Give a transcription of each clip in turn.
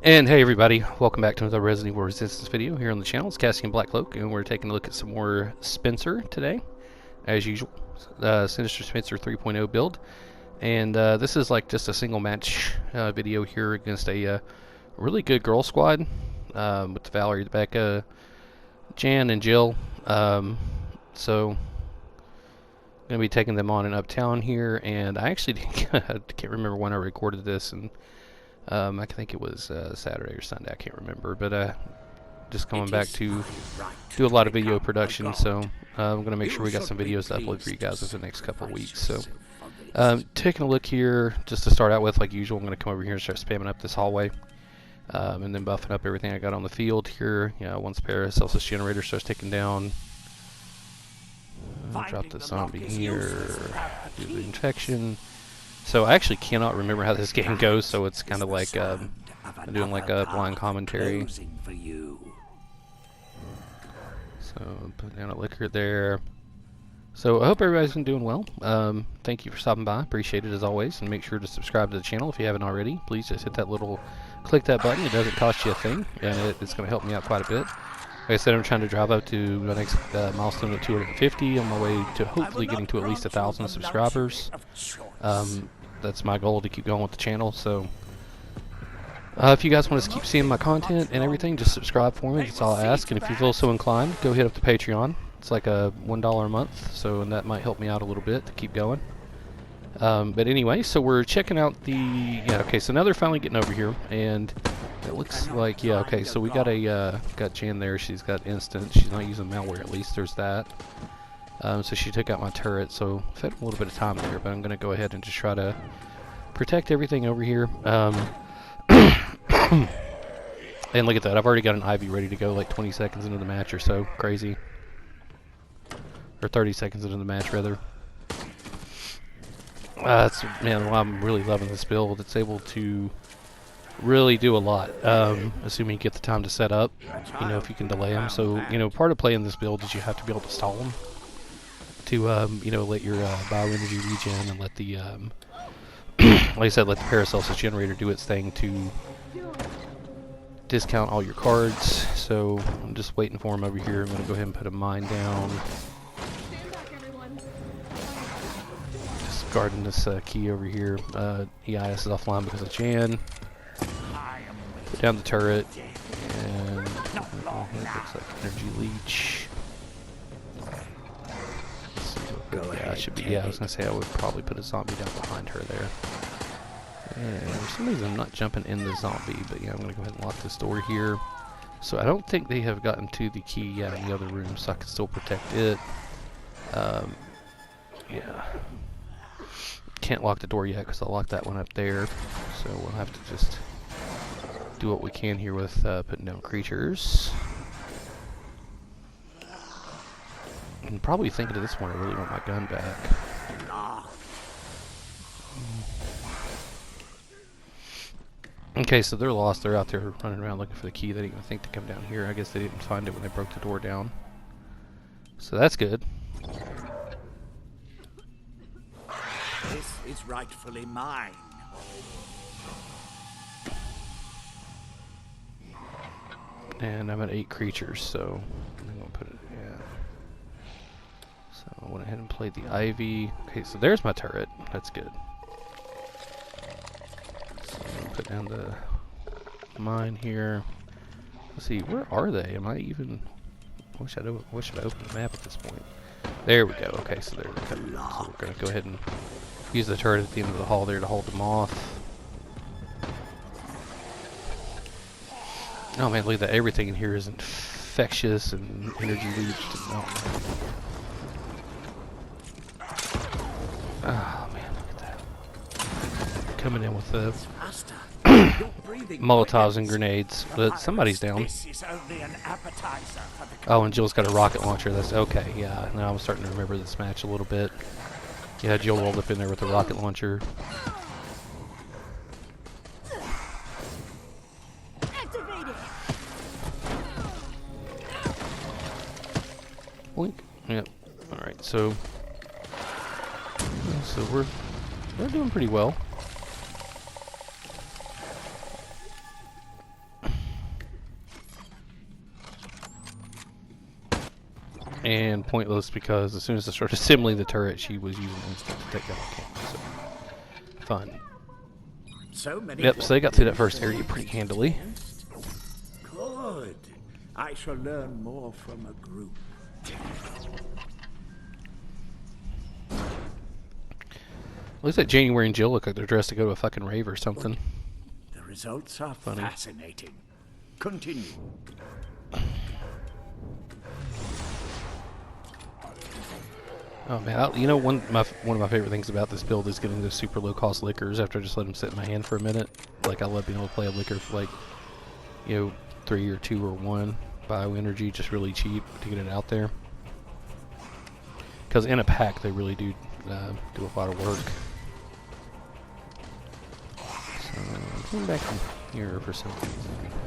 And hey everybody, welcome back to another Resident Evil Resistance video here on the channel. It's Cassian Black Cloak, and we're taking a look at some more Spencer today, as usual. Sinister Spencer 3.0 build. And this is like just a single match video here against a really good girl squad with Valerie, Rebecca, Jan, and Jill. So, going to be taking them on in Uptown here, and I actually can't remember when I recorded this, and I think it was Saturday or Sunday, I can't remember, but just coming back to do a lot of video production, so I'm going to make sure we got some videos to upload for you guys over the next couple of weeks. So taking a look here, just to start out with, like usual, I'm going to come over here and start spamming up this hallway, and then buffing up everything I got on the field here. Once Paracelsus generator starts taking down, drop the zombie here, do the infection. So I actually cannot remember how this game goes, so it's kind of like I'm doing like a blind commentary. So put down a liquor there. So I hope everybody's been doing well. Thank you for stopping by. Appreciate it as always. And make sure to subscribe to the channel if you haven't already. Please just hit that little, click that button. It doesn't cost you a thing, and it's going to help me out quite a bit. Like I said, I'm trying to drive up to the next milestone of 250 on my way to hopefully getting to at least 1,000 subscribers. That's my goal, to keep going with the channel. So if you guys want to keep seeing my content and everything, just subscribe for me. That's all I ask. And if you feel so inclined, go hit up the Patreon. It's like a $1 a month, so and that might help me out a little bit to keep going. But anyway, so we're checking out the okay. So now they're finally getting over here, and it looks like okay. So we got got Jan there. She's got instant. She's not using malware, at least. There's that. So she took out my turret, so I've had a little bit of time there, but I'm going to go ahead and just try to protect everything over here. And look at that, I've already got an Ivy ready to go like 20 seconds into the match or so. Crazy. Or 30 seconds into the match, rather. Man, well, I'm really loving this build. It's able to really do a lot, assuming you get the time to set up, if you can delay them. So, part of playing this build is you have to be able to stall them. To let your bioenergy regen, and let the like I said, let the Paracelsus generator do its thing to discount all your cards. So I'm just waiting for him over here. I'm going to go ahead and put a mine down. Just guarding this key over here. EIS is offline because of Jan. Put down the turret, and it looks like energy leech. Yeah, it should be. Yeah, I was gonna say I would probably put a zombie down behind her there. And for some reason I'm not jumping in the zombie, but yeah, I'm gonna go ahead and lock this door here. So I don't think they have gotten to the key yet in the other room, so I can still protect it. Yeah. Can't lock the door yet because I'll lock that one up there. So we'll have to just do what we can here with putting down creatures. I'm probably thinking at this point I really want my gun back. Okay, so they're lost. They're out there running around looking for the key. They didn't even think to come down here. I guess they didn't find it when they broke the door down. So that's good. This is rightfully mine. And I'm at 8 creatures, so I'm going to put it, So I went ahead and played the Ivy. Okay, so there's my turret. That's good. So I'm gonna put down the mine here. Let's see, where are they? Am I even... I wish I'd open the map at this point. There we go. Okay, so they're coming. So we're going to go ahead and use the turret at the end of the hall there to hold them off. Oh man, look at that. Everything in here is infectious and energy leached. Oh man, look at that. Coming in with the Molotovs and grenades. But somebody's down. Oh, and Jill's got a rocket launcher. That's okay, yeah. Now I'm starting to remember this match a little bit. Yeah, Jill rolled up in there with a rocket launcher. Blink. Yep. Alright, so we're doing pretty well. and pointless because as soon as I started assembling the turret, she was using instant to take that on camera. So fun. So many. Yep. So they got through that first area pretty handily. Good. I shall learn more from a group. Looks like January and Jill look like they're dressed to go to a fucking rave or something. The results are Funny. fascinating. Continue. Oh man, you know one of my favorite things about this build is getting those super low cost liquors after I just let them sit in my hand for a minute. Like I love being able to play a liquor for like, you know, 3 or 2 or 1 bioenergy, just really cheap to get it out there. Because in a pack they really do do a lot of work. So coming back in here for some reason.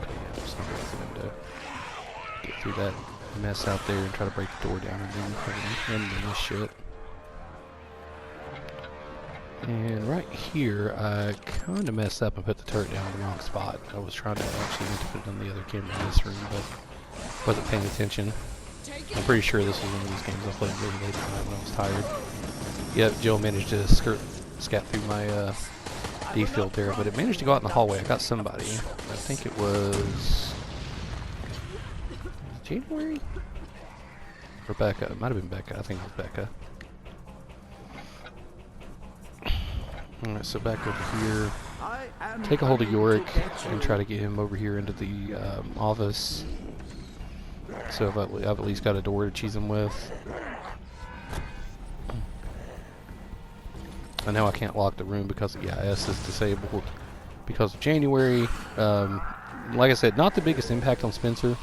Okay, yeah, there's no way for them to get through that mess out there and try to break the door down and then this shit. And right here, I kind of messed up and put the turret down in the wrong spot. I was trying to actually put it on the other camera in this room, but wasn't paying attention. I'm pretty sure this was one of these games I played really late at night when I was tired. Yep, Jill managed to scat through my D field there, but it managed to go out in the hallway. I got somebody. I think it was January? Or Becca. It might have been Becca. I think it was Becca. Alright, so back over here. Take a hold of Yorick and try to get him over here into the office. So I've at least got a door to cheese him with. I know I can't lock the room because the EIS is disabled because of January. Like I said, not the biggest impact on Spencer,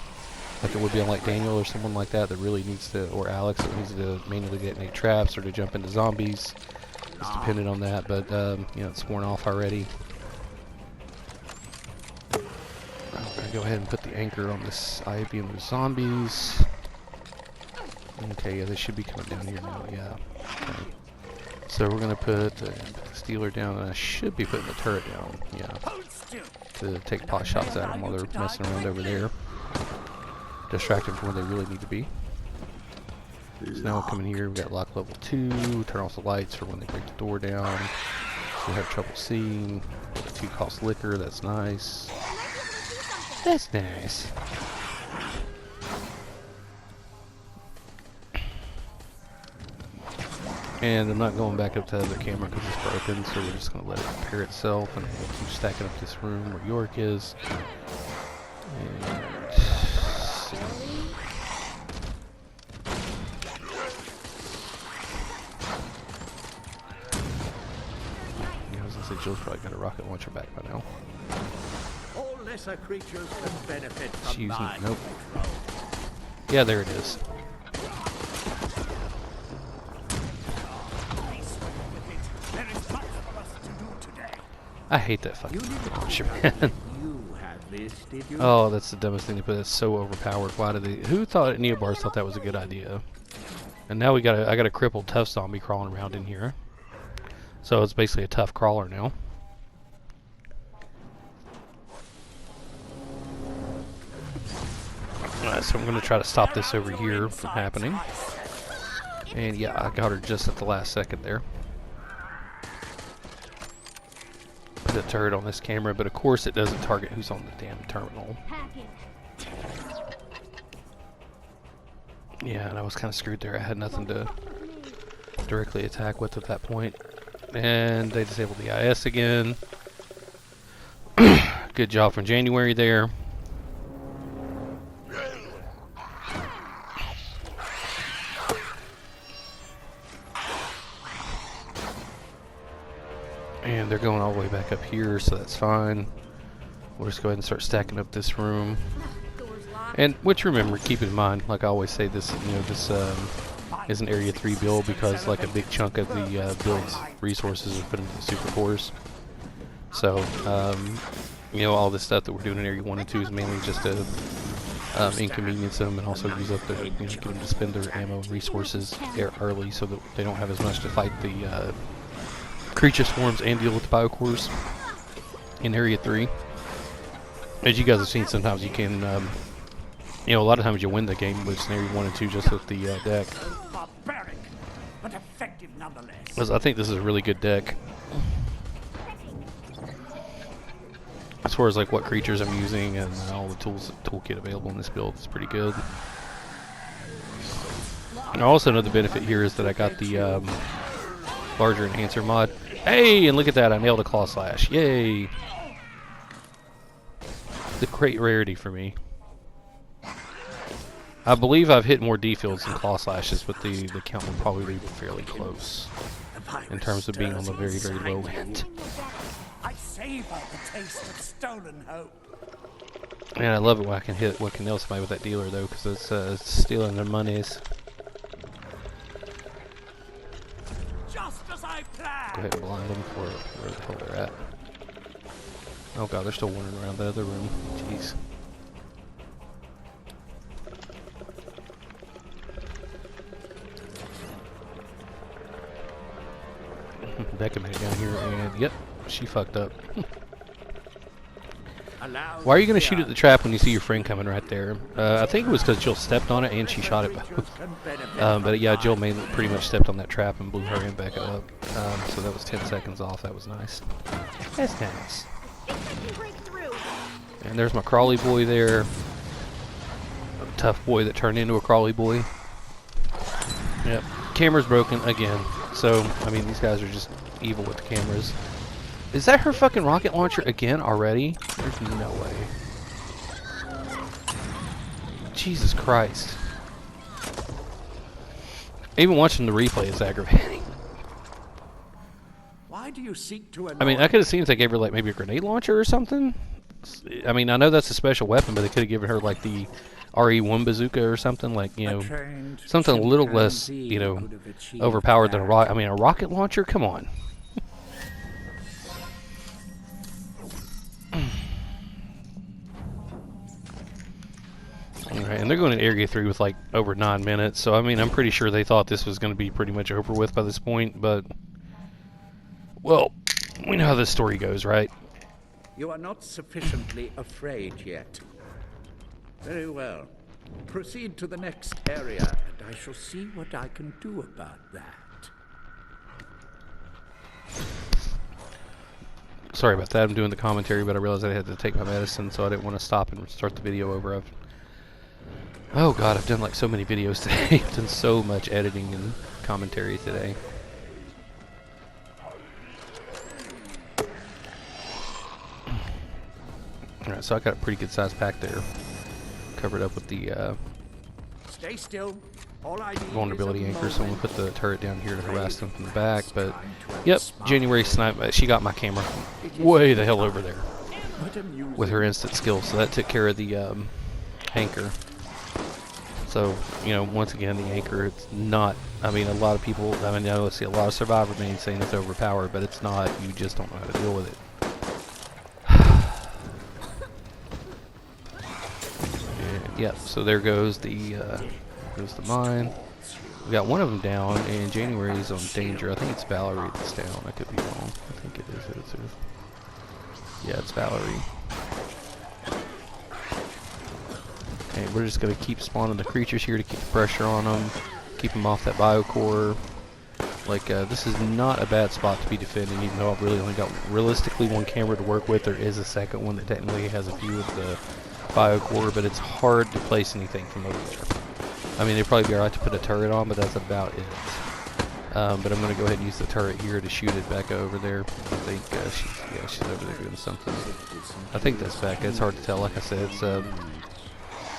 like it would be on like Daniel or someone like that that really needs to, or Alex that needs to manually detonate traps or to jump into zombies. It's dependent on that, but you know, it's worn off already. I'm gonna go ahead and put the anchor on this IAB with zombies. Okay, yeah, they should be coming down here now. Yeah. Okay. So we're gonna put the Stealer down, and I should be putting the turret down. Yeah. To take pot shots at them while they're messing around over there. Distract them from where they really need to be. So now we'll come in here, we got lock level 2, turn off the lights for when they break the door down. So we have trouble seeing. The 2 cost liquor, that's nice. That's nice. And I'm not going back up to the other camera because it's broken, so we're just going to let it repair itself, and we'll keep stacking up this room where Yorick is. And Jill's probably got a rocket launcher back by now. All lesser creatures can benefit from She's using my nope. control. Yeah, there it is. There is much for us to do today. I hate that fucking launcher, man. You have this, did you? Oh, that's the dumbest thing to put. It's so overpowered. Why did they? Who thought Neobars thought that was a good idea? And now I got a crippled tough zombie crawling around in here. So it's basically a tough crawler now. Alright, so I'm going to try to stop this over here from happening. And yeah, I got her just at the last second there. Put a turret on this camera, but of course it doesn't target who's on the damn terminal. Yeah, and I was kind of screwed there. I had nothing to directly attack with at that point. And they disabled the IS again. Good job from January there. And they're going all the way back up here, so that's fine. We'll just go ahead and start stacking up this room. And which, remember, keep in mind, like I always say, this, you know, this is an Area 3 build because like a big chunk of the build's resources are put into the super cores. So, you know, all this stuff that we're doing in Area 1 and 2 is mainly just to inconvenience them and also use up their, you know, get them to spend their ammo and resources early so that they don't have as much to fight the creature swarms and deal with the biocores in Area 3. As you guys have seen, sometimes you can You know, a lot of times you win the game with Scenario 1 and 2 just with the deck. Barbaric, but effective nonetheless. 'Cause I think this is a really good deck. As far as like what creatures I'm using and all the tools, toolkit available in this build, it's pretty good. And also another benefit here is that I got the larger enhancer mod. Hey, and look at that, I nailed a claw slash. Yay! The great rarity for me. I believe I've hit more D-fields than claw slashes, but the count will probably be fairly close in terms of being on the very, very low end. I savor the taste of stolen hope. Man, I love it when I can nail somebody with that dealer though, because it's stealing their monies. Just as I planned. Go ahead and blind them for where the hell they're at. Oh god, they're still wandering around the other room. Jeez. Becca made it down here, and yep, she fucked up. Why are you going to shoot at the trap when you see your friend coming right there? I think it was because Jill stepped on it and she shot it both. But yeah, Jill pretty much stepped on that trap and blew her and Becca up. So that was 10 seconds off. That was nice. That's nice. And there's my crawly boy there. A tough boy that turned into a crawly boy. Yep. Camera's broken again. So, I mean, these guys are just evil with the cameras. Is that her fucking rocket launcher again already? There's no way. Jesus Christ. Even watching the replay is aggravating. Why do you seek to annoy? I mean, I could have seen if they gave her like maybe a grenade launcher or something. I mean, I know that's a special weapon, but they could have given her like the RE1 bazooka or something, like, you know, something a little less, you know, overpowered than a rocket. I mean, a rocket launcher? Come on. Alright, and they're going to Area 3 with like over 9 minutes, so I mean, I'm pretty sure they thought this was going to be pretty much over with by this point, but, well, we know how this story goes, right? You are not sufficiently afraid yet. Very well. Proceed to the next area, and I shall see what I can do about that. Sorry about that, I'm doing the commentary, but I realized I had to take my medicine, so I didn't want to stop and start the video over. Oh god, I've done like so many videos today. I've done so much editing and commentary today. Alright, so I got a pretty good sized pack there. Covered up with the Stay still. All I need vulnerability is a anchor, so I'm going to put the turret down here to harass them from the back. But, time to yep, smile. January snipe. She got my camera way the hell over there with her instant skill, so that took care of the anchor. So, you know, once again, the anchor, it's not, I mean, a lot of people, I mean, I know I see a lot of Survivor mains saying it's overpowered, but it's not. You just don't know how to deal with it. And, yep, so there goes the mine. We got one of them down, and January's on danger. I think it's Valerie that's down. I could be wrong. I think it is. Yeah, it's Valerie. Okay, we're just going to keep spawning the creatures here to keep the pressure on them, keep them off that biocore. Like, this is not a bad spot to be defending, even though I've really only got realistically one camera to work with. There is a second one that technically has a view of the biocore, but it's hard to place anything from over there. I mean, it'd probably be alright to put a turret on, but that's about it. But I'm going to go ahead and use the turret here to shoot it back over there. I think she's over there doing something. I think that's Becca. It's hard to tell. Like I said, it's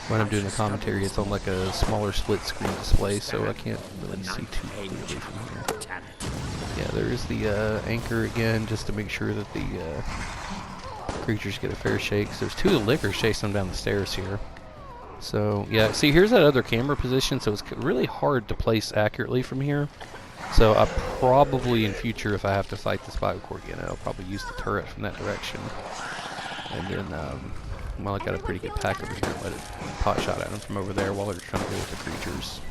when I'm doing the commentary, it's on like a smaller split screen display, so I can't really see too clearly from here. Yeah, there's the anchor again, just to make sure that the creatures get a fair shake. So there's two of the lickers chasing them down the stairs here. So yeah, see, here's that other camera position, so it's really hard to place accurately from here. So I probably in future, if I have to fight this biocore again, I'll probably use the turret from that direction. And then, well, I got a pretty good pack over here. Let it pot shot at them from over there while they're trying to deal with the creatures.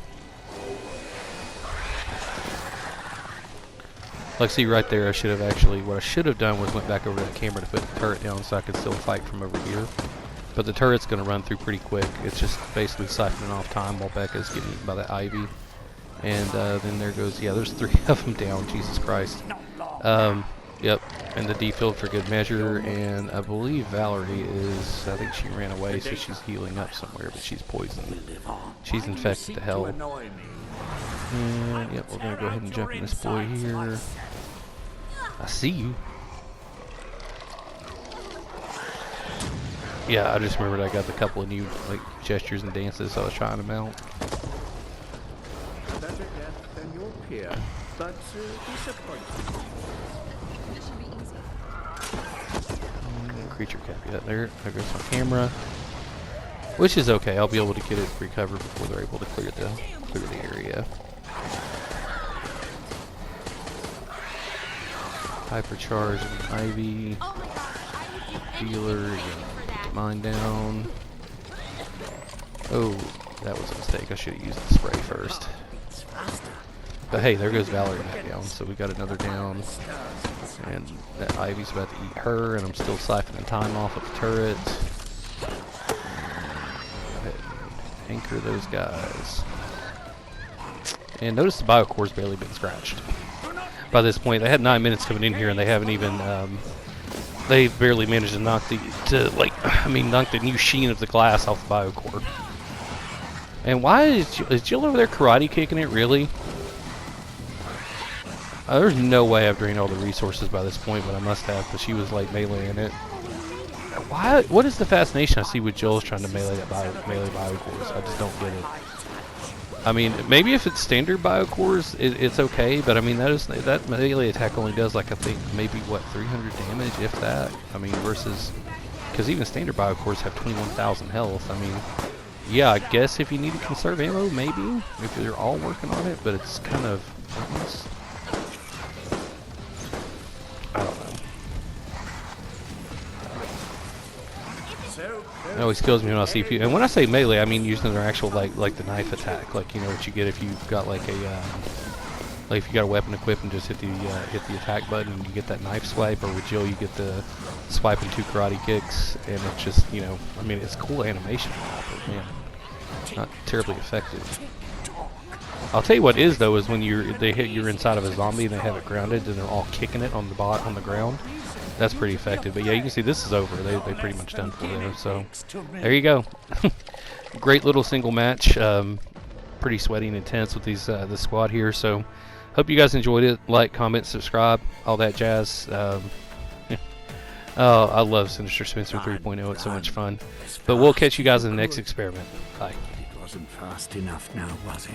Like, see right there, I should have actually, what I should have done was went back over to the camera to put the turret down so I could still fight from over here. But the turret's going to run through pretty quick. It's just basically siphoning off time while Becca's getting eaten by that ivy. And then there goes, yeah, there's 3 of them down, Jesus Christ. Yep, and the defield for good measure, and I believe Valerie is, I think she ran away, so she's healing up somewhere, but she's poisoned. She's infected to hell. And, yep, we're going to go ahead and jump in this boy here. I see you. Yeah, I just remembered I got a couple of new, like, gestures and dances, so I was trying them out. Better yet than your peer, but disappointing. Creature cap, yeah, there goes my camera, which is okay. I'll be able to get it recovered before they're able to clear the area. Hypercharge and Ivy. Healer, put the mine down. Oh, that was a mistake. I should have used the spray first. But hey, there goes Valerie back down. So we got another down. And that Ivy's about to eat her, and I'm still siphoning time off of the turret. Go ahead and anchor those guys. And notice the biocore's barely been scratched. By this point, they had 9 minutes coming in here, and they haven't even, they barely managed to knock knock the new sheen of the glass off the biocore. And why is Jill over there karate kicking it, really? There's no way I've drained all the resources by this point, but I must have, because she was like meleeing it. Why? What is the fascination I see with Jill's trying to melee biocores? I just don't get it. I mean, maybe if it's standard biocores, it's okay, but I mean that melee attack only does like I think maybe what 300 damage, if that. I mean versus, because even standard biocores have 21,000 health. I mean, yeah, I guess if you need to conserve ammo, maybe if they're all working on it, but it's kind of pointless. I don't know. It always kills me when I see people. And when I say melee, I mean using their actual like the knife attack, like you know what you get if you've got like a like if you got a weapon equipped and just hit the attack button and you get that knife swipe. Or with Jill, you get the swipe and 2 karate kicks, and it's just I mean it's cool animation, but man, not terribly effective. I'll tell you what is though is when you're inside of a zombie and they have it grounded and they're all kicking it on the ground. That's pretty effective. But yeah, you can see this is over. They pretty much done for there. So there you go. Great little single match. Pretty sweaty and intense with these this squad here. So hope you guys enjoyed it. Like, comment, subscribe, all that jazz. Oh, I love Sinister Spencer 3.0. It's so much fun. But we'll catch you guys in the next experiment. Bye. It wasn't fast enough now, was it?